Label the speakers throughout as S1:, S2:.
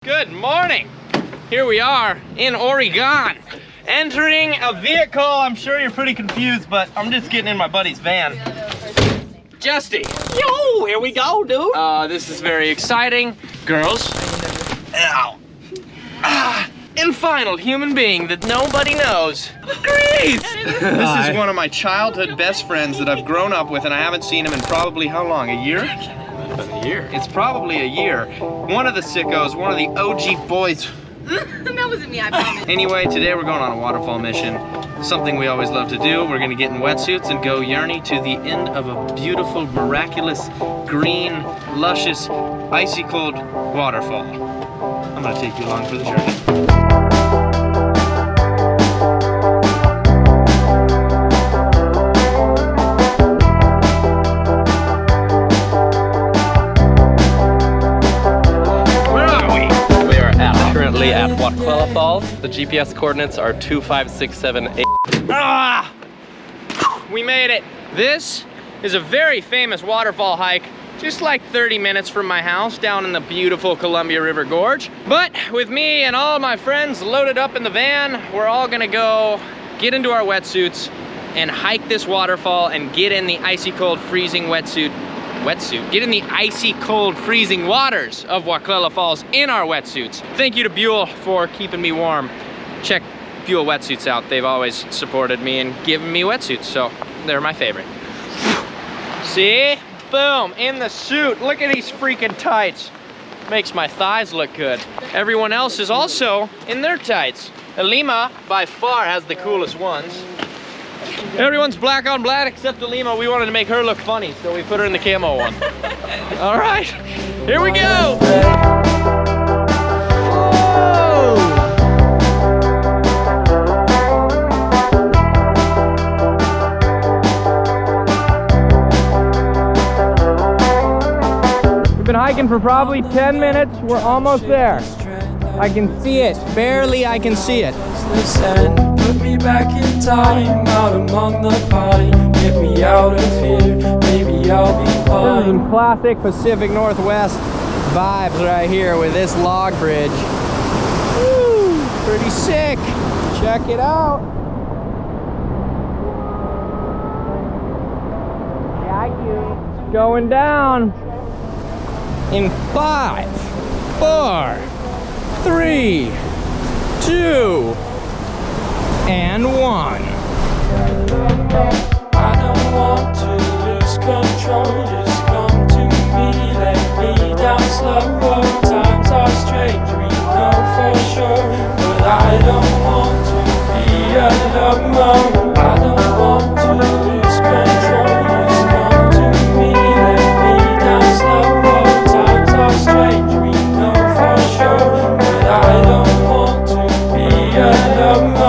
S1: Good morning. Here we are in Oregon, entering a vehicle. I'm sure you're pretty confused, but I'm just getting in my buddy's van. Justy. Yo, here we go, dude. This is very exciting. Girls. Ow. And final human being that nobody knows. Grace! This is one of my childhood best friends that I've grown up with, and I haven't seen him in probably how long? A year? A year. It's probably a year. One of the sickos, one of the OG boys.
S2: That wasn't me, I promise.
S1: Anyway, today we're going on a waterfall mission. Something we always love to do. We're gonna get in wetsuits and go journey to the end of a beautiful, miraculous, green, luscious, icy cold waterfall. I'm gonna take you along for the journey.
S3: At WHITEOUT Falls. The GPS coordinates are 25678.
S1: Ah! We made it. This is a very famous waterfall hike, just like 30 minutes from my house down in the beautiful Columbia River Gorge. But with me and all my friends loaded up in the van, we're all gonna go get into our wetsuits and hike this waterfall and get in the icy cold freezing get in the icy cold freezing waters of WHITEOUT Falls in our wetsuits. Thank you to Buell for keeping me warm. Check Buell wetsuits out. They've always supported me and given me wetsuits, so they're my favorite. See? Boom, in the suit. Look at these freaking tights. Makes my thighs look good. Everyone else is also in their tights. Alima, by far, has the coolest ones. Everyone's black on black except Alima. We wanted to make her look funny, so we put her in the camo one. All right, here we go. We've been hiking for probably 10 minutes. We're almost there. I can see it. Barely I can see it.
S4: Put me back in time, out among the party. Get me out of here, maybe I'll be fine.
S1: This is some classic Pacific Northwest vibes right here with this log bridge. Woo, pretty sick. Check it out. Got you. It's going down in 5, 4, 3, 2, and 1.
S4: I don't want to lose control. Just come to me, let me down slow. Times are strange, we know for sure. But I don't want to be alone. I don't want to lose control. Just come to me, let me down slow. Times are strange, we know for sure. But I don't want to be alone.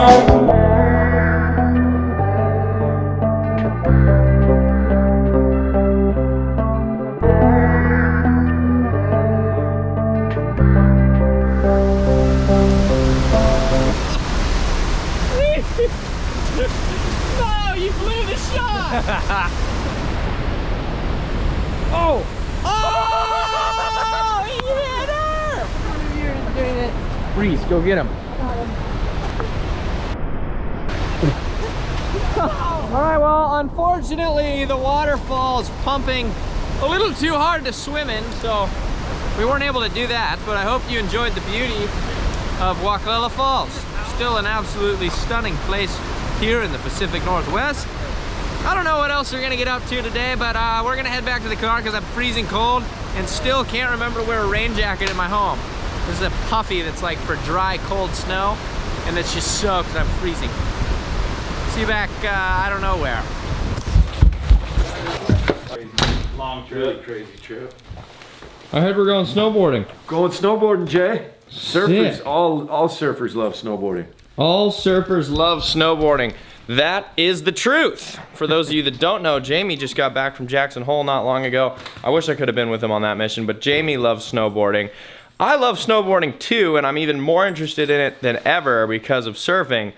S1: No, you blew the shot! Oh! Oh! He hit her! You're doing it. Reese, go get him. Alright, well, unfortunately, the waterfall's pumping a little too hard to swim in, so we weren't able to do that, but I hope you enjoyed the beauty of WHITEOUT Falls. Still an absolutely stunning place here in the Pacific Northwest. I don't know what else we're gonna get up to today, but we're gonna head back to the car because I'm freezing cold and still can't remember to wear a rain jacket in my home. This is a puffy that's like for dry, cold snow, and it's just soaked and I'm freezing. See you back, I don't know where.
S5: Long trip. Really crazy trip.
S1: I heard we're going snowboarding.
S5: Going snowboarding, Jay. Surfers,
S1: Sick.
S5: all surfers love snowboarding.
S1: All surfers love snowboarding. That is the truth. For those of you that don't know, Jamie just got back from Jackson Hole not long ago. I wish I could have been with him on that mission, but Jamie loves snowboarding. I love snowboarding too, and I'm even more interested in it than ever because of surfing.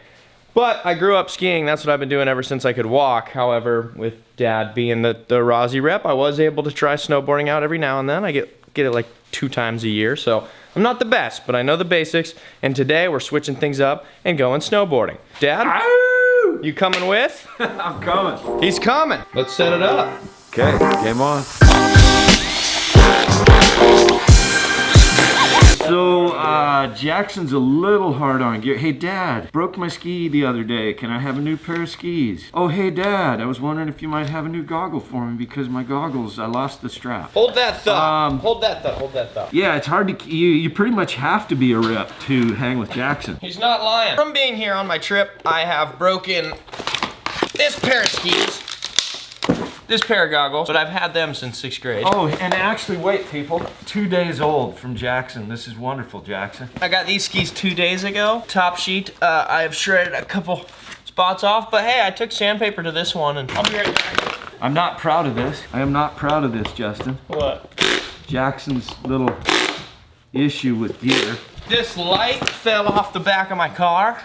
S1: But I grew up skiing. That's what I've been doing ever since I could walk. However, with Dad being the Rossi rep, I was able to try snowboarding out every now and then. I get it like 2 times a year, so I'm not the best, but I know the basics, and today we're switching things up and going snowboarding. Dad,
S5: Ow!
S1: you coming with?
S5: I'm coming.
S1: He's coming. Let's set it up.
S5: Okay, game on. So, Jackson's a little hard on gear. Hey, Dad, broke my ski the other day. Can I have a new pair of skis? Oh, hey, Dad, I was wondering if you might have a new goggle for me because my goggles, I lost the strap.
S1: Hold that thought. Hold that thought. Hold that thought.
S5: Yeah, it's hard to, you pretty much have to be a rep to hang with Jackson.
S1: He's not lying. From being here on my trip, I have broken this pair of skis, this pair of goggles, but I've had them since 6th grade.
S5: Oh, and actually, wait, people. 2 days old from Jackson. This is wonderful, Jackson.
S1: I got these skis 2 days ago. Top sheet, I have shredded a couple spots off, but hey, I took sandpaper to this one and I'll be right back.
S5: I'm not proud of this. I am not proud of this, Justin.
S1: What?
S5: Jackson's little issue with gear.
S1: This light fell off the back of my car,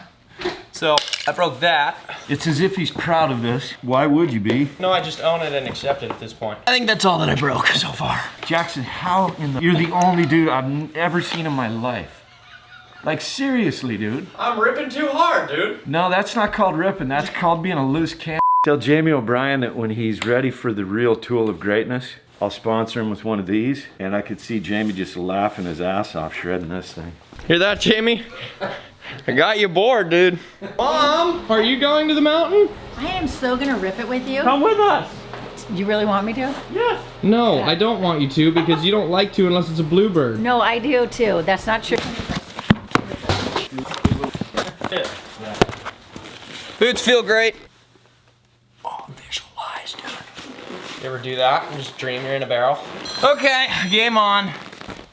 S1: so I broke that.
S5: It's as if he's proud of this. Why would you be?
S1: No, I just own it and accept it at this point. I think that's all that I broke so far.
S5: Jackson, how in the... You're the only dude I've ever seen in my life. Like, seriously, dude.
S1: I'm ripping too hard, dude.
S5: No, that's not called ripping. That's called being a loose can. Tell Jamie O'Brien that when he's ready for the real tool of greatness, I'll sponsor him with one of these. And I could see Jamie just laughing his ass off shredding this thing.
S1: Hear that, Jamie? I got you bored, dude. Mom, are you going to the mountain?
S2: I am so gonna rip it with you.
S1: Come with us.
S2: You really want me to?
S1: Yes. No, I don't want you to because you don't like to unless it's a bluebird.
S2: No, I do too. That's not true.
S1: Boots feel great. Oh, visualize, dude. You ever do that? You just dream you're in a barrel? Okay, game on.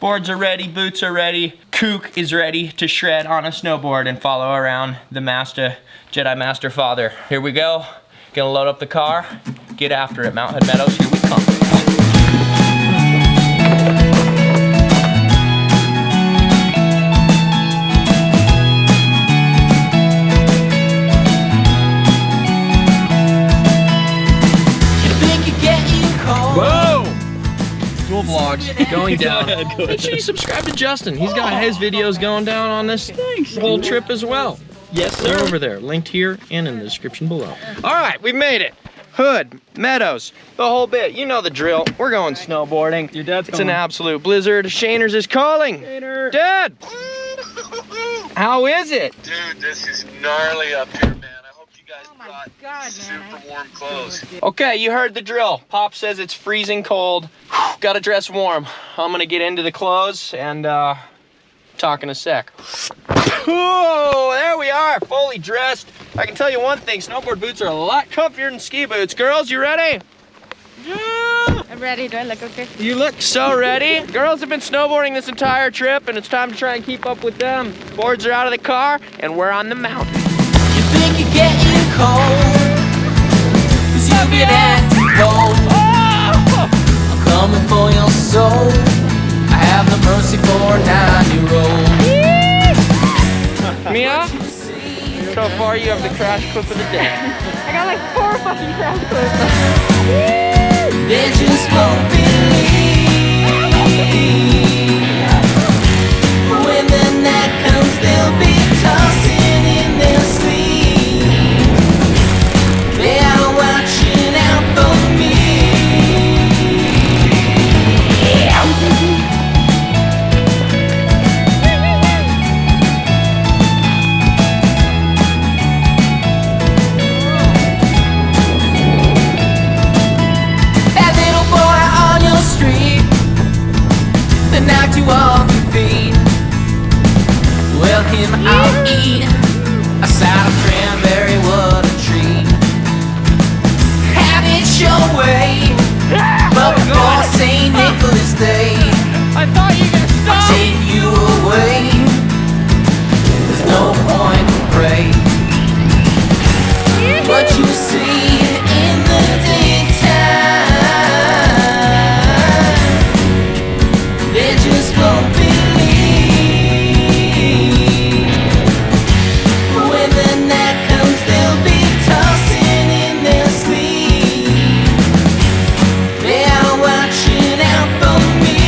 S1: Boards are ready, boots are ready. Kook is ready to shred on a snowboard and follow around the Jedi Master Father. Here we go. Gonna load up the car, get after it. Mount Hood Meadows, here we come. Dual vlogs going down. Make sure you subscribe to Justin. He's got his videos going down on this whole trip as well. Yes, sir. They're over there, linked here and in the description below. All right, we've made it. Hood, Meadows, the whole bit. You know the drill. We're going snowboarding. Your dad's It's an absolute blizzard. Shaners is calling. Shaner. Dad. How is it?
S6: Dude, this is gnarly up here, man. I hope you guys brought super warm clothes.
S1: Okay, you heard the drill. Pop says it's freezing cold. Gotta dress warm. I'm gonna get into the clothes and talk in a sec. Oh, there we are, fully dressed. I can tell you one thing, snowboard boots are a lot comfier than ski boots. Girls, you ready? Yeah.
S2: I'm ready. Do I look okay?
S1: You look so ready. Girls have been snowboarding this entire trip and it's time to try and keep up with them. Boards are out of the car and we're on the mountain.
S7: You think you're getting cold, 'cause you've been acting cold. I'm coming for your soul. I have no mercy for a 9-year-old.
S1: Mia, so far you have the crash clip of the day.
S2: I got like 4 fucking crash clips.
S7: They just won't believe. When the night comes, they'll be tossing in their sleep. They are watching out for me. That little boy on your street that knocked you off your feet. Well, him I'll eat. A side of cranberry, what a treat. Have it your way, but before St. Nicholas Day,
S1: I thought you were gonna
S7: I'll take you away. There's no point to pray. What you see in the daytime, they just won't believe. When the night comes, they'll be tossing in their sleep. They are watching out for me.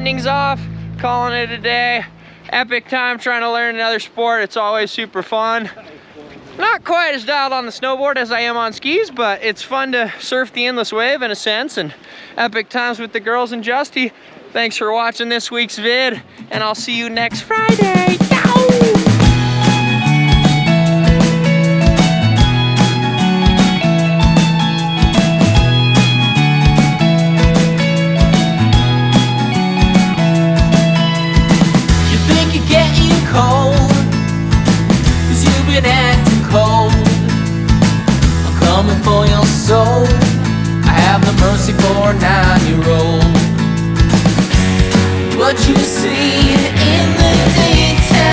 S1: windings off, calling it a day. Epic time trying to learn another sport. It's always super fun. Not quite as dialed on the snowboard as I am on skis, but it's fun to surf the endless wave in a sense, and epic times with the girls and Justy. Thanks for watching this week's vid, and I'll see you next Friday.
S7: Cold, 'cause you've been acting cold. I'm coming for your soul. I have no mercy for a 9-year-old.